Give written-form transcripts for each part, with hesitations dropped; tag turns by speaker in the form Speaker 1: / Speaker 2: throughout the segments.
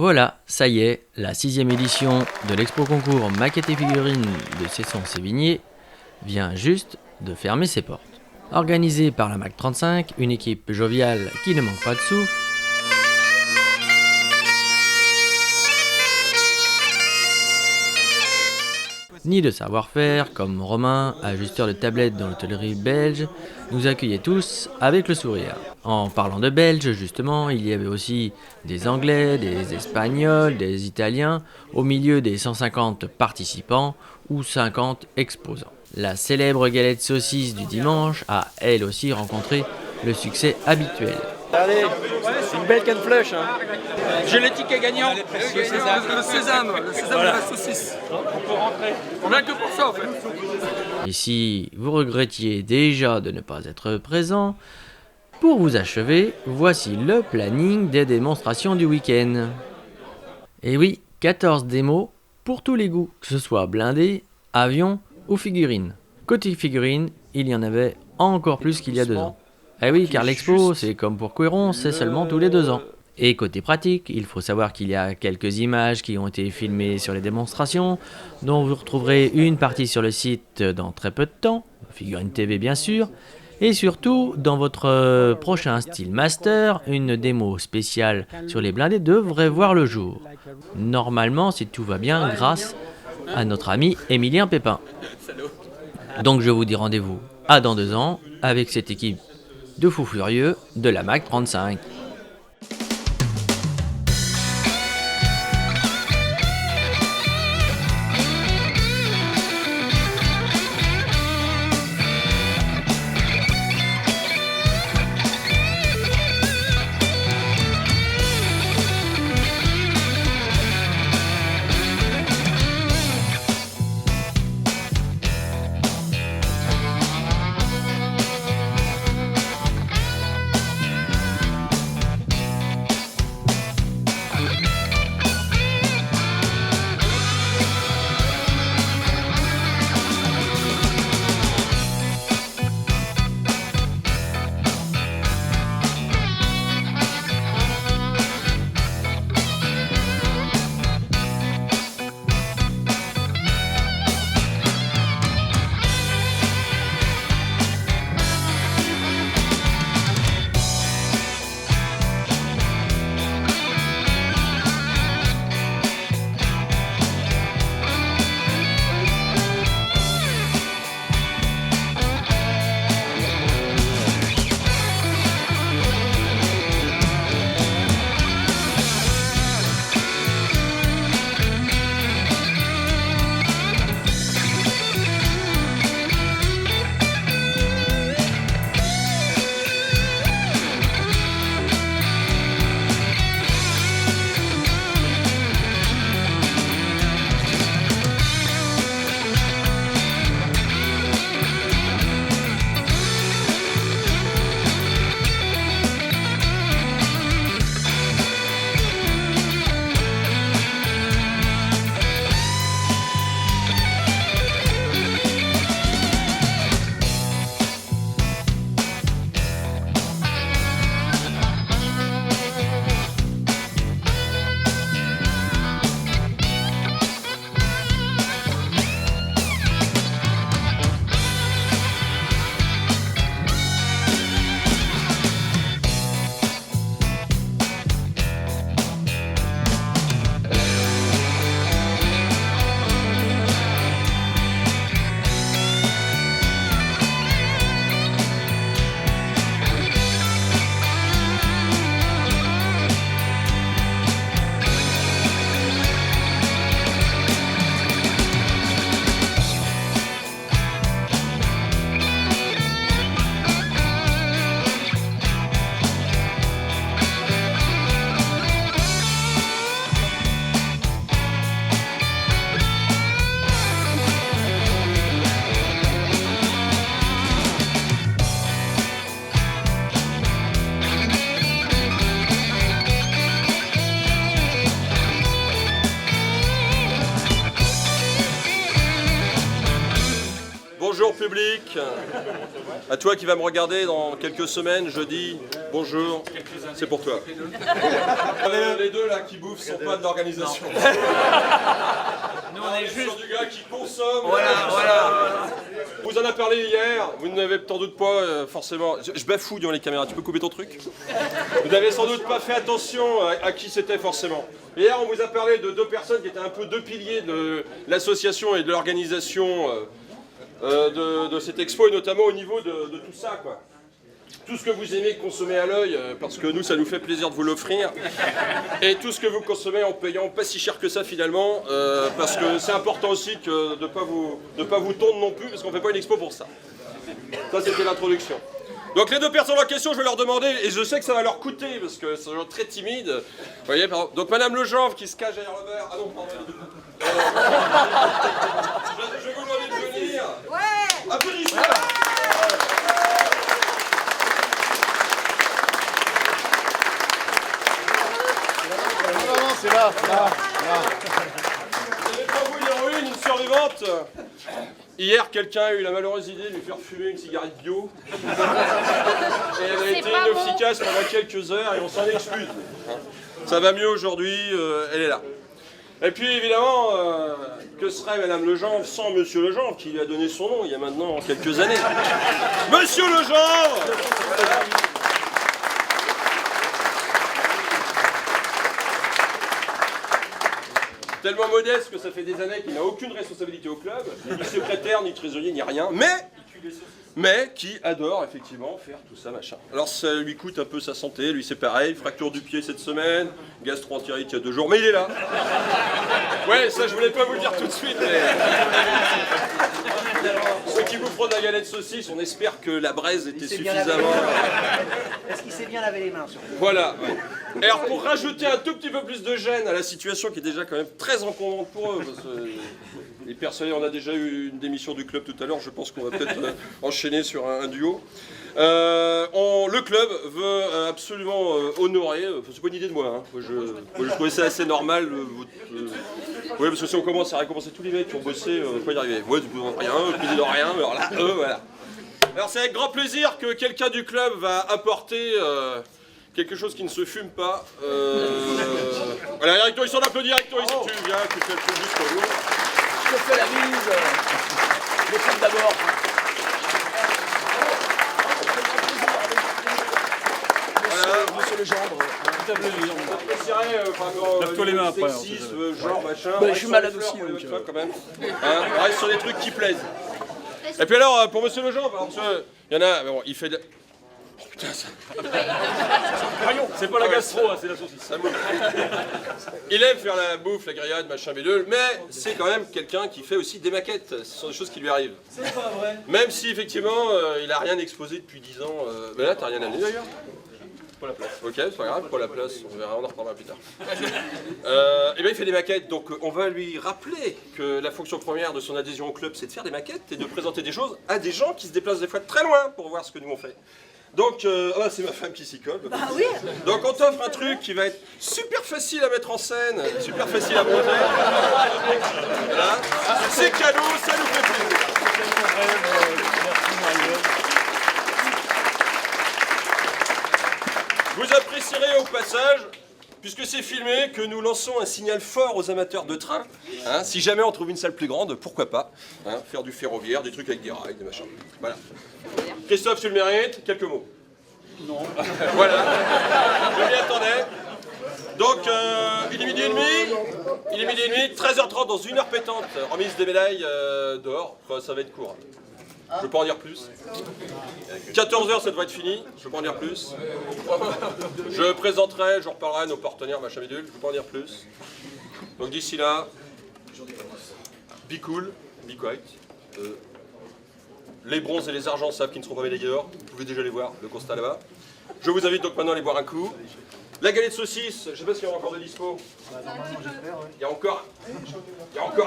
Speaker 1: Voilà, ça y est, la 6e édition de l'expo concours maquettes et figurines de Cesson-Sévigné vient juste de fermer ses portes. Organisée par la MAC 35, une équipe joviale qui ne manque pas de souffle, ni de savoir-faire, comme Romain, ajusteur de tablettes dans l'hôtellerie belge, nous accueillait tous avec le sourire. En parlant de Belges, justement, il y avait aussi des Anglais, des Espagnols, des Italiens, au milieu des 150 participants ou 50 exposants. La célèbre galette saucisse du dimanche a elle aussi rencontré le succès habituel.
Speaker 2: Allez, une belle canne flush. Hein.
Speaker 3: J'ai le ticket gagnant.
Speaker 4: Le sésame de la saucisse.
Speaker 3: On peut rentrer.
Speaker 4: On vient que pour ça en fait.
Speaker 1: Et si vous regrettiez déjà de ne pas être présent, pour vous achever, voici le planning des démonstrations du week-end. Et oui, 14 démos pour tous les goûts, que ce soit blindé, avion ou figurines. Côté figurines, il y en avait encore plus qu'il y a 2 ans. Eh oui, car l'expo, c'est comme pour Couéron, c'est seulement tous les 2 ans. Et côté pratique, il faut savoir qu'il y a quelques images qui ont été filmées sur les démonstrations, dont vous retrouverez une partie sur le site dans très peu de temps, Figurine TV bien sûr, et surtout, dans votre prochain Style Master, une démo spéciale sur les blindés devrait voir le jour. Normalement, si tout va bien, grâce à notre ami Émilien Pépin. Donc je vous dis rendez-vous à dans 2 ans avec cette équipe de fous furieux de la MAC 35.
Speaker 5: Bonjour public. À toi qui vas me regarder dans quelques semaines, je dis bonjour, c'est pour toi. Les deux là qui bouffent sont pas de l'organisation.
Speaker 3: Nous, on est juste.
Speaker 5: Sur du gars qui consomme.
Speaker 3: Voilà.
Speaker 5: Vous en a parlé hier, vous n'avez sans doute pas forcément... Je bafoue devant les caméras, tu peux couper ton truc? Vous n'avez sans doute pas fait attention à qui c'était forcément. Hier, on vous a parlé de deux personnes qui étaient un peu deux piliers de l'association et de l'organisation de cette expo, et notamment au niveau de tout ça, quoi. Tout ce que vous aimez consommer à l'œil, parce que nous, ça nous fait plaisir de vous l'offrir. Et tout ce que vous consommez en payant pas si cher que ça, finalement, parce que c'est important aussi que de ne pas vous tondre non plus, parce qu'on ne fait pas une expo pour ça. Ça, c'était l'introduction. Donc les deux personnes en question, je vais leur demander, et je sais que ça va leur coûter, parce que c'est un genre très timide. Vous voyez, donc Madame Legenve qui se cache derrière le verre. Ah non, pardon. Je vais vous demander de venir. Ouais. Applaudissements.
Speaker 2: C'est là.
Speaker 5: Vous avez pour vous l'héroïne, une survivante. Hier, quelqu'un a eu la malheureuse idée de lui faire fumer une cigarette bio. Et elle a été inefficace pendant quelques heures et on s'en excuse. Ça va mieux aujourd'hui, elle est là. Et puis évidemment, que serait Madame Legenve sans Monsieur Legenve, qui lui a donné son nom il y a maintenant quelques années. Monsieur Legenve. Tellement modeste que ça fait des années qu'il n'a aucune responsabilité au club, ni secrétaire, ni trésorier, ni rien, mais qui adore effectivement faire tout ça, machin. Alors ça lui coûte un peu sa santé, lui c'est pareil, fracture du pied cette semaine, gastro-entérite il y a 2 jours, mais il est là. Ouais, ça je voulais pas vous le dire tout de suite, mais... Ceux qui vous feront de la galette saucisse, on espère que la braise était suffisamment...
Speaker 6: Est-ce qu'il s'est bien lavé les mains surtout?
Speaker 5: Voilà. Ouais. Et alors pour rajouter un tout petit peu plus de gêne à la situation qui est déjà quand même très encombrante pour eux, parce que les personnels, on a déjà eu une démission du club tout à l'heure, je pense qu'on va peut-être enchaîner sur un duo. Le club veut absolument honorer, c'est pas une idée de moi, hein. Moi, je trouvais ça assez normal. Oui, parce que si on commence à récompenser tous les mecs qui ont bossé, on va pas y arriver. Moi, rien, président rien, alors là, voilà. Alors c'est avec grand plaisir que quelqu'un du club va apporter quelque chose qui ne se fume pas. Voilà, Ericto, ils sont applaudis, Ericto, ici, tu viens, tu fais le truc juste pour vous.
Speaker 2: Je te fais la bise. Les femmes d'abord. Monsieur Legendre.
Speaker 5: Lève-toi les mains après. Sexisme, genre machin.
Speaker 2: Je suis malade aussi.
Speaker 5: Quand même. Hein, on reste sur des trucs qui plaisent. Et puis alors, pour Monsieur Legendre, il y en a, bon, il fait de... Oh, putain, ça...
Speaker 3: C'est pas la gastro, hein, c'est la saucisse.
Speaker 5: Il aime faire la bouffe, la grillade, machin bidule, mais c'est quand même quelqu'un qui fait aussi des maquettes. Ce sont des choses qui lui arrivent.
Speaker 6: C'est pas vrai.
Speaker 5: Même si effectivement, il a rien exposé depuis 10 ans. Mais là, t'as rien amené d'ailleurs. Pas la place. Ok, c'est pas grave, pas la place, on verra, on en reparlera plus tard. Et bien il fait des maquettes, donc on va lui rappeler que la fonction première de son adhésion au club, c'est de faire des maquettes et de présenter des choses à des gens qui se déplacent des fois de très loin pour voir ce que nous on fait. Donc, c'est ma femme qui s'y colle.
Speaker 6: Bah oui.
Speaker 5: Donc on t'offre un truc qui va être super facile à mettre en scène, super facile à monter. Voilà. C'est cadeau, ça nous fait plaisir. Vous apprécierez au passage, puisque c'est filmé, que nous lançons un signal fort aux amateurs de train. Hein, si jamais on trouve une salle plus grande, pourquoi pas, hein, faire du ferroviaire, des trucs avec des rails, des machins. Voilà. Christophe, tu le mérites, quelques mots. Non. Voilà. Je m'y attendais. Donc, il est midi et demi, 13h30 dans 1 heure pétante, remise des médailles dehors. Enfin, ça va être court. Je ne peux pas en dire plus. 14h, ça devrait être fini. Je ne peux pas en dire plus. Je présenterai, je reparlerai à nos partenaires, machin bidule. Je ne peux pas en dire plus. Donc d'ici là, be cool, be quiet. Les bronzes et les argents savent qu'ils ne seront pas médaillés d'or. Vous pouvez déjà les voir, le constat là-bas. Je vous invite donc maintenant à aller boire un coup. La galette saucisse, je ne sais pas s'il y en a encore de dispo. Il y a encore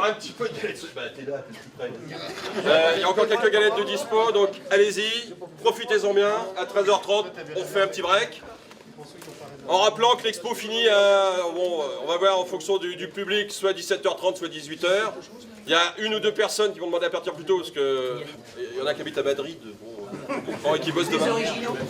Speaker 5: un petit peu de galette saucisse. Bah, t'es là, je suis prêt. Il y a encore quelques galettes de dispo, donc allez-y, profitez-en bien. À 13h30, on fait un petit break. En rappelant que l'expo finit à, bon, on va voir en fonction du public, soit 17h30, soit 18h. Il y a une ou deux personnes qui vont demander à partir plus tôt, parce que il y en a qui habitent à Madrid, bon, et qui bossent demain.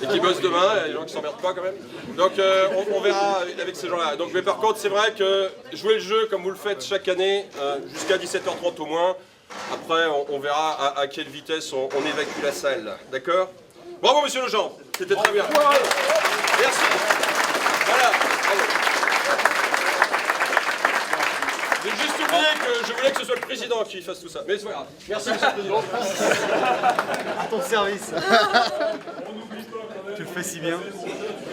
Speaker 5: Et qui bossent demain, il y a des gens qui s'emmerdent pas quand même. Donc on verra avec ces gens-là. Donc, mais par contre, c'est vrai que jouer le jeu comme vous le faites chaque année, jusqu'à 17h30 au moins. Après, on verra à quelle vitesse on évacue la salle. D'accord? Bravo, monsieur Lejean, c'était très bien. Merci. Voilà. Bravo. J'ai juste oublié que je voulais que ce soit le président qui fasse tout ça. Mais c'est pas grave. Merci, monsieur le président.
Speaker 6: À ton service. Tu le fais si bien.